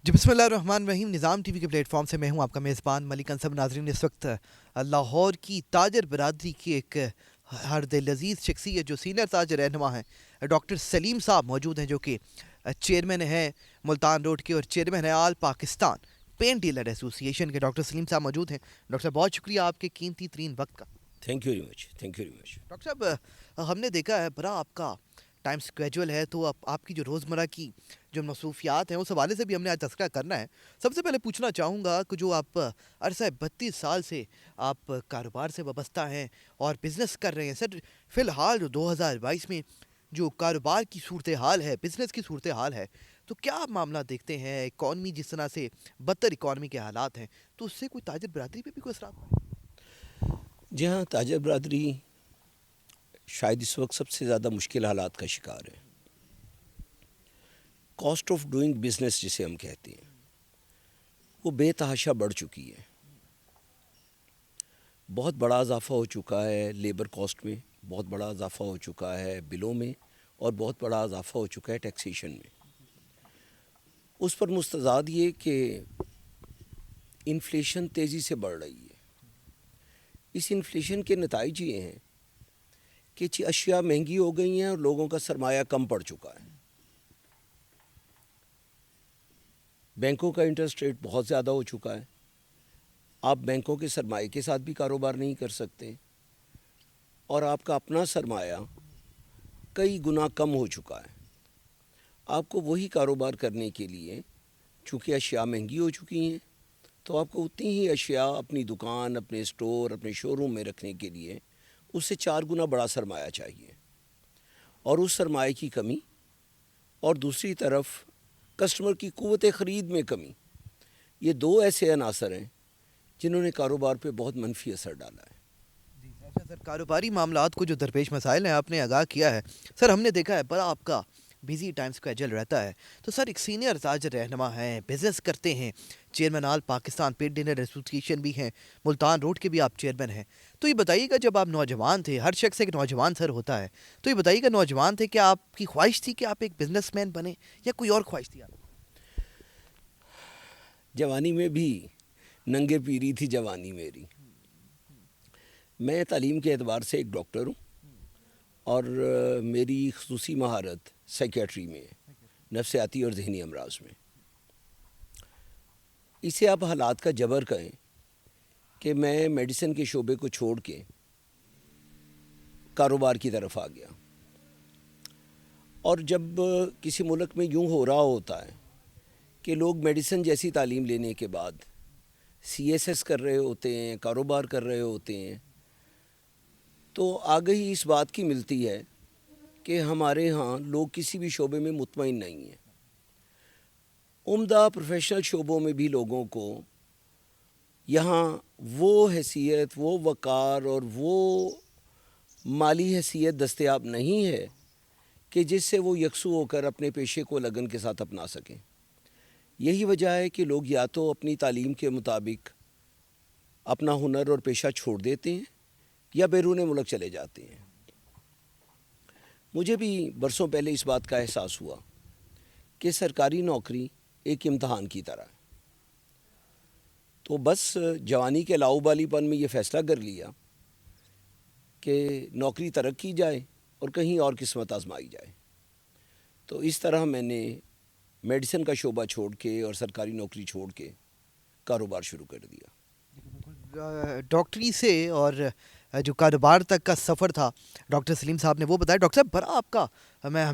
जी बिस्मिल्लाहिर्रहमानिर्रहीम। निज़ाम टीवी के प्लेटफॉर्म से मैं हूं आपका मेज़बान मलिक अंसब। नाज़रीन, इस वक्त लाहौर की ताजर बरादरी की एक हर दिल अजीज़ शख्सियत जो सीनियर ताजर रहनुमा हैं, डॉक्टर सलीम साहब मौजूद हैं, जो कि चेयरमैन हैं मुल्तान रोड के और चेयरमैन हैं आल पाकिस्तान पेन डीलर एसोसिएशन के। डॉक्टर सलीम साहब मौजूद हैं। डॉक्टर साहब, बहुत शुक्रिया आपके कीमती तरीन वक्त का। Thank you very much, thank you very much. Doctor साहब, हमने देखा है बड़ा आपका टाइम स्केड्यूल है, तो आपकी जो रोज़मर्रा की जो मसरूफियात हैं उस हवाले से भी हमने आज तज़किरा करना है। सबसे पहले पूछना चाहूँगा कि जो आप अरसा 32 साल से आप कारोबार से वाबस्ता हैं और बिज़नेस कर रहे हैं सर, फ़िलहाल जो 2022 में जो कारोबार की सूरत हाल है, बिज़नेस की सूरत हाल है, तो क्या आप मामला देखते हैं? इकॉनमी जिस तरह से बदतर इकॉनमी के हालात हैं, तो उससे कोई ताजर बरादरी पे भी कोई असरात पड़े? जी हाँ, ताजर बरादरी शायद इस वक्त सबसे ज़्यादा मुश्किल हालात का शिकार है। कॉस्ट ऑफ डूइंग बिज़नेस जिसे हम कहते हैं, वो बेतहाशा बढ़ चुकी है। बहुत बड़ा इजाफ़ा हो चुका है लेबर कॉस्ट में, बहुत बड़ा इजाफ़ा हो चुका है बिलों में, और बहुत बड़ा इजाफ़ा हो चुका है टैक्सेशन में। उस पर मुस्तज़ाद ये कि इन्फ्लेशन तेज़ी से बढ़ रही है। इस इन्फ्लेशन के नताइज ये हैं कि अशिया महंगी हो गई हैं और लोगों का सरमाया कम पड़ चुका है। बैंकों का इंटरेस्ट रेट बहुत ज़्यादा हो चुका है। आप बैंकों के सरमाए के साथ भी कारोबार नहीं कर सकते, और आपका अपना सरमाया कई गुना कम हो चुका है। आपको वही कारोबार करने के लिए, चूँकि अशिया महंगी हो चुकी हैं, तो आपको उतनी ही अशिया अपनी दुकान, अपने स्टोर, अपने शोरूम में रखने के लिए उससे 4 गुना बड़ा सरमाया चाहिए। और उस सरमाए की कमी, और दूसरी तरफ कस्टमर की क़ुव्वत ख़रीद में कमी, ये दो ऐसे अनासर हैं जिन्होंने कारोबार पे बहुत मनफी असर डाला है। जी, अच्छा सर, कारोबारी मामलात को जो दरपेश मसाइल हैं आपने आगाह किया है। सर, हमने देखा है बड़ा आपका बिजी टाइम स्केड्यूल रहता है, तो सर एक सीनियर ताजर रहनुमा हैं, बिजनेस करते हैं, चेयरमैन आल पाकिस्तान पेट डिनर एसोसिएशन भी हैं, मुल्तान रोड के भी आप चेयरमैन हैं। तो ये बताइएगा, जब आप नौजवान थे, हर शख्स एक नौजवान सर होता है, तो ये बताइएगा नौजवान थे, क्या आपकी ख्वाहिश थी कि आप एक बिजनेसमैन बने या कोई और ख्वाहिश थी आपकी? जवानी में भी नंगे पीरी थी जवानी मेरी। मैं तालीम के एतबार से एक डॉक्टर हूँ, और मेरी ख़ुसूसी महारत साइकियाट्री में है, नफ्सियाती और ज़हनी अमराज में। इसे आप हालात का जबर कहें कि मैं मेडिसिन के शोबे को छोड़ के कारोबार की तरफ आ गया। और जब किसी मुल्क में यूँ हो रहा होता है कि लोग मेडिसिन जैसी तालीम लेने के बाद CSS कर रहे होते हैं, कारोबार कर रहे होते हैं, तो आगही इस बात की मिलती है कि हमारे यहाँ लोग किसी भी शोबे में मुतमईन नहीं हैं। उम्दा प्रोफेशनल शोबों में भी लोगों को यहाँ वो हैसियत, वो वक़ार और वो माली हैसियत दस्तयाब नहीं है कि जिससे वो यकसू होकर अपने पेशे को लगन के साथ अपना सकें। यही वजह है कि लोग या तो अपनी तालीम के मुताबिक अपना हुनर और पेशा छोड़ देते हैं या बैरून मुल्क चले जाते हैं। मुझे भी बरसों पहले इस बात का एहसास हुआ कि सरकारी नौकरी एक इम्तहान की तरह है। तो बस जवानी के लाउबालीपन में ये फ़ैसला कर लिया कि नौकरी तरक की जाए और कहीं और किस्मत आजमाई जाए। तो इस तरह मैंने मेडिसिन का शोबा छोड़ के और सरकारी नौकरी छोड़ के कारोबार शुरू कर दिया। डॉक्टरी से और जो कारोबार तक का सफ़र था, डॉक्टर सलीम साहब ने वो बताया। डॉक्टर साहब, बड़ा आपका मैं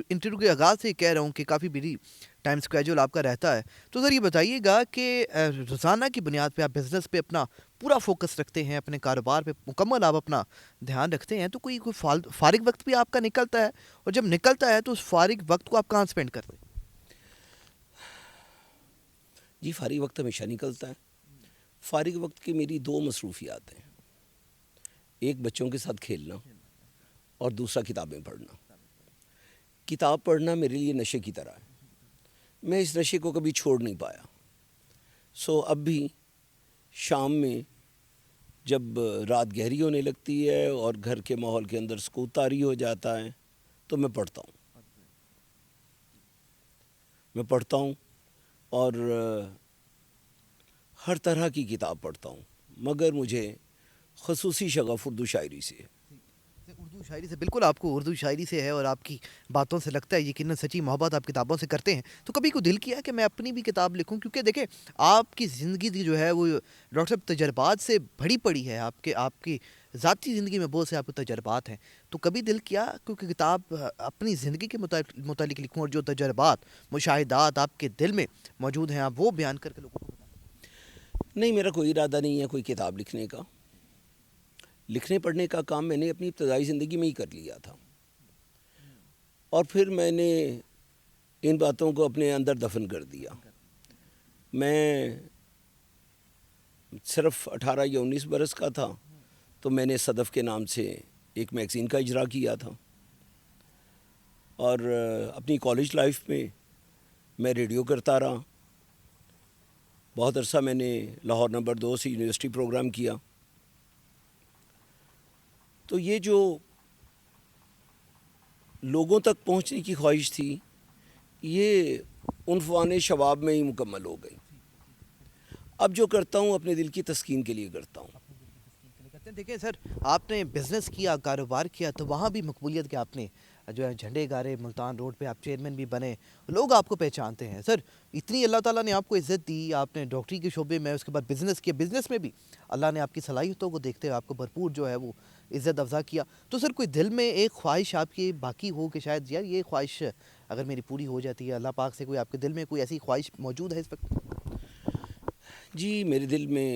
इंटरव्यू के आगाज़ से कह रहा हूँ कि काफ़ी बिजी टाइम स्केड्यूल आपका रहता है। तो सर ये बताइएगा कि रोज़ाना की बुनियाद पे आप बिज़नेस पे अपना पूरा फोकस रखते हैं, अपने कारोबार पे मुकम्मल आप अपना ध्यान रखते हैं, तो कोई फारिग वक्त भी आपका निकलता है? और जब निकलता है तो उस फारिग वक्त को आप कहाँ स्पेंड करते हैं? जी, फ़ारिग वक्त हमेशा निकलता है। फ़ारिग वक्त की मेरी दो मसरूफ़ियात हैं, एक बच्चों के साथ खेलना और दूसरा किताबें पढ़ना। किताब पढ़ना मेरे लिए नशे की तरह है। मैं इस नशे को कभी छोड़ नहीं पाया। अब भी शाम में जब रात गहरी होने लगती है और घर के माहौल के अंदर सुकून तारी हो जाता है, तो मैं पढ़ता हूँ। اور ہر طرح کی کتاب پڑھتا ہوں، مگر مجھے خصوصی شغف اردو شاعری سے ہے۔ اردو شاعری سے بالکل آپ کو اردو شاعری سے ہے، اور آپ کی باتوں سے لگتا ہے یقیناً سچی محبت آپ کتابوں سے کرتے ہیں۔ تو کبھی کو دل کیا کہ میں اپنی بھی کتاب لکھوں؟ کیونکہ دیکھیں آپ کی زندگی جو ہے وہ ڈاکٹر صاحب تجربات سے بھری پڑی ہے، آپ کی ذاتی زندگی میں بہت سے آپ کو تجربات ہیں۔ تو کبھی دل کیا کیونکہ کتاب اپنی زندگی کے متعلق لکھوں، اور جو تجربات مشاہدات آپ کے دل میں موجود ہیں آپ وہ بیان کر کے لوگوں کو بتائیں؟ نہیں، میرا کوئی ارادہ نہیں ہے کوئی کتاب لکھنے کا۔ لکھنے پڑھنے کا کام میں نے اپنی ابتدائی زندگی میں ہی کر لیا تھا، اور پھر میں نے ان باتوں کو اپنے اندر دفن کر دیا۔ میں صرف 18 یا 19 برس کا تھا تو میں نے صدف کے نام سے ایک میگزین کا اجرا کیا تھا، اور اپنی کالج لائف میں ریڈیو کرتا رہا۔ بہت عرصہ میں نے لاہور نمبر 2 سے یونیورسٹی پروگرام کیا۔ تو یہ جو لوگوں تک پہنچنے کی خواہش تھی یہ عنفوان شباب میں ہی مکمل ہو گئی۔ اب جو کرتا ہوں اپنے دل کی تسکین کے لیے کرتا ہوں۔ دیکھیں سر، آپ نے بزنس کیا، کاروبار کیا، تو وہاں بھی مقبولیت کے آپ نے جو ہے جھنڈے گارے، ملتان روڈ پہ آپ چیئرمین بھی بنے، لوگ آپ کو پہچانتے ہیں۔ سر اتنی اللہ تعالیٰ نے آپ کو عزت دی، آپ نے ڈاکٹری کے شعبے میں، اس کے بعد بزنس کیا، بزنس میں بھی اللہ نے آپ کی صلاحیتوں کو دیکھتے ہوئے آپ کو بھرپور جو ہے وہ عزت افزا کیا۔ تو سر کوئی دل میں ایک خواہش آپ کی باقی ہو کہ شاید یار یہ خواہش اگر میری پوری ہو جاتی ہے، اللہ پاک سے کوئی آپ کے دل میں کوئی ایسی خواہش موجود ہے اس وقت؟ جی، میرے دل میں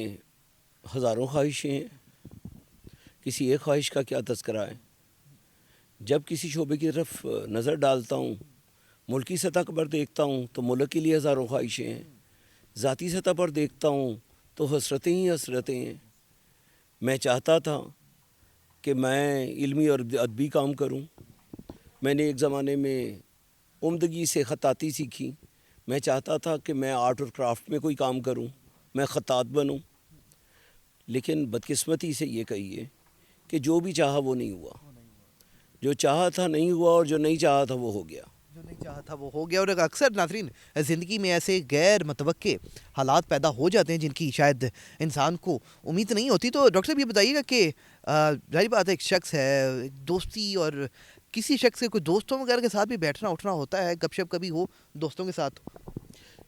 ہزاروں خواہشیں ہیں، کسی ایک خواہش کا کیا تذکرہ ہے۔ جب کسی شعبے کی طرف نظر ڈالتا ہوں، ملکی سطح پر دیکھتا ہوں تو ملک کے لیے ہزاروں خواہشیں ہیں، ذاتی سطح پر دیکھتا ہوں تو حسرتیں ہی حسرتیں ہیں۔ میں چاہتا تھا کہ میں علمی اور ادبی کام کروں۔ میں نے ایک زمانے میں عمدگی سے خطاطی سیکھی۔ میں چاہتا تھا کہ میں آرٹ اور کرافٹ میں کوئی کام کروں، میں خطاط بنوں، لیکن بدقسمتی سے یہ کہیے کہ جو بھی چاہا وہ نہیں ہوا۔ جو چاہا تھا نہیں ہوا، اور جو نہیں چاہا تھا وہ ہو گیا۔ جو نہیں چاہا تھا وہ ہو گیا۔ اور اکثر ناظرین زندگی میں ایسے غیر متوقع حالات پیدا ہو جاتے ہیں جن کی شاید انسان کو امید نہیں ہوتی۔ تو ڈاکٹر صاحب یہ بتائیے گا کہ ظاہر بات ہے ایک شخص ہے، ایک دوستی، اور کسی شخص کے کوئی دوستوں وغیرہ کے ساتھ بھی بیٹھنا اٹھنا ہوتا ہے، گپ شپ کبھی ہو دوستوں کے ساتھ؟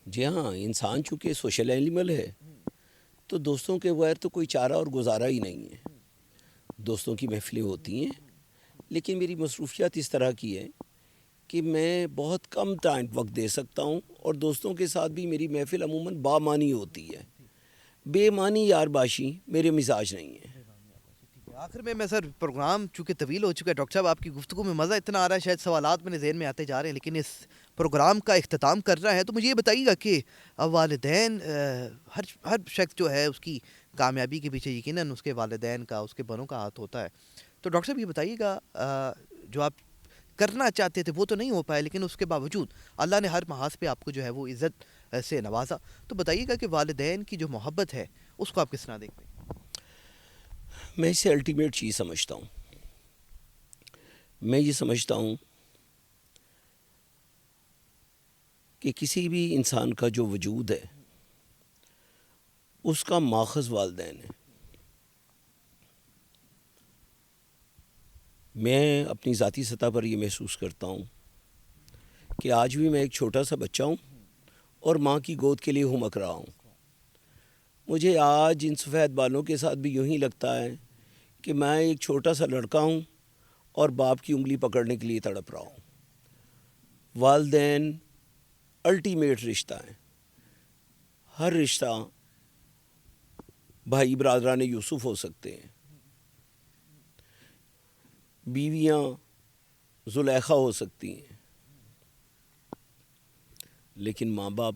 جی ہاں، انسان چونکہ سوشل اینیمل ہے تو دوستوں کے بغیر تو کوئی چارہ اور گزارا ہی نہیں ہے۔ دوستوں کی محفلیں ہوتی ہیں، لیکن میری مصروفیات اس طرح کی ہے کہ میں بہت کم ٹائم وقت دے سکتا ہوں، اور دوستوں کے ساتھ بھی میری محفل عموماً بامانی ہوتی ہے۔ بے معنی یار باشی میرے مزاج نہیں ہے۔ آخر میں سر پروگرام چونکہ طویل ہو چکا ہے ڈاکٹر صاحب، آپ کی گفتگو میں مزہ اتنا آ رہا ہے، شاید سوالات میرے ذہن میں آتے جا رہے ہیں، لیکن اس پروگرام کا اختتام کر رہا ہے تو مجھے یہ بتائیے گا کہ والدین، ہر شخص جو ہے اس کی کامیابی کے پیچھے یقیناً اس کے والدین کا، اس کے بڑوں کا ہاتھ ہوتا ہے۔ تو ڈاکٹر صاحب یہ بتائیے گا جو آپ کرنا چاہتے تھے وہ تو نہیں ہو پائے، لیکن اس کے باوجود اللہ نے ہر محاذ پہ آپ کو جو ہے وہ عزت سے نوازا، تو بتائیے گا کہ والدین کی جو محبت ہے اس کو آپ کس طرح دیکھتے ہیں؟ میں اسے الٹیمیٹ چیز سمجھتا ہوں۔ میں یہ سمجھتا ہوں کہ کسی بھی انسان کا جو وجود ہے اس کا ماخذ والدین ہے۔ میں اپنی ذاتی سطح پر یہ محسوس کرتا ہوں کہ آج بھی میں ایک چھوٹا سا بچہ ہوں اور ماں کی گود کے لیے ہمک رہا ہوں۔ مجھے آج ان سفید بالوں کے ساتھ بھی یوں ہی لگتا ہے کہ میں ایک چھوٹا سا لڑکا ہوں اور باپ کی انگلی پکڑنے کے لیے تڑپ رہا ہوں۔ والدین الٹیمیٹ رشتہ ہے۔ ہر رشتہ بھائی برادران یوسف ہو سکتے ہیں، بیویاں زلیخا ہو سکتی ہیں، لیکن ماں باپ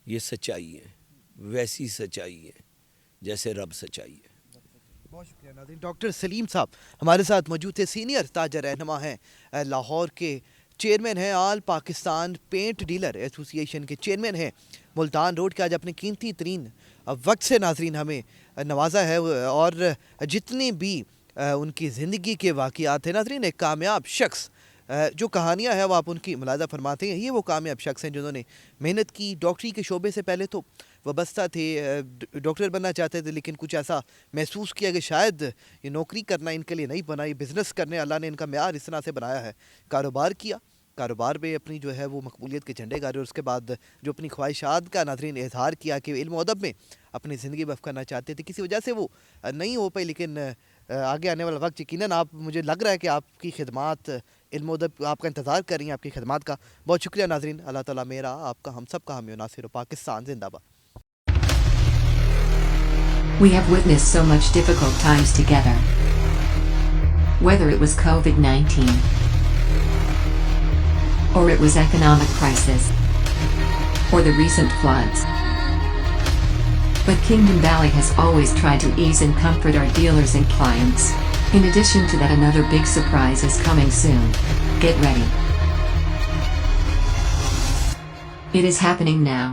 یہ سچائی ہے، ویسی سچائی ہے جیسے رب سچائی ہے۔ بہت شکریہ ناظرین۔ ڈاکٹر سلیم صاحب ہمارے ساتھ موجود تھے، سینئر تاجر رہنما ہیں، لاہور کے چیئرمین ہیں، آل پاکستان پینٹ ڈیلر ایسوسی ایشن کے چیئرمین ہیں، ملتان روڈ کے آج اپنے قیمتی ترین وقت سے ناظرین ہمیں نوازا ہے، اور جتنی بھی ان کی زندگی کے واقعات ہیں ناظرین، ایک کامیاب شخص जो कहानियाँ हैं वो आप उनकी मुलाहिज़ा फरमाते हैं, ये वो कामयाब शख्स हैं जिन्होंने मेहनत की। डॉक्टरी के शोबे से पहले तो वाबस्ता थे, डॉक्टर बनना चाहते थे, लेकिन कुछ ऐसा महसूस किया कि शायद ये नौकरी करना इनके लिए नहीं बना, ये बिज़नेस करने अल्लाह ने इनका मेयार इस तरह से बनाया है। कारोबार किया, कारोबार में अपनी जो है वो मकबूलियत के झंडे गाड़े, और उसके बाद जो अपनी ख्वाहिशात का नाज़रीन इज़हार किया कि इल्म और अदब में अपनी ज़िंदगी वक़्फ़ करना चाहते थे। किसी वजह से वो नहीं हो पाई, लेकिन आगे आने वाला वक्त यकीनन आप, मुझे लग रहा है कि आपकी खिदमात इल्म और अदब आपका इंतज़ार कर रही हैं, आपकी खिदमात का बहुत शुक्रिया नाज़रीन। अल्लाह ताला मेरा, आपका, हम सब का हामी और नासिर हो। Pakistan ज़िंदाबाद। We have witnessed so much difficult times together. Whether it was COVID-19 or it was economic crisis or the recent floods. But Kingdom Valley has always tried to ease and comfort our dealers and clients. In addition to that, another big surprise is coming soon. Get ready. It is happening now.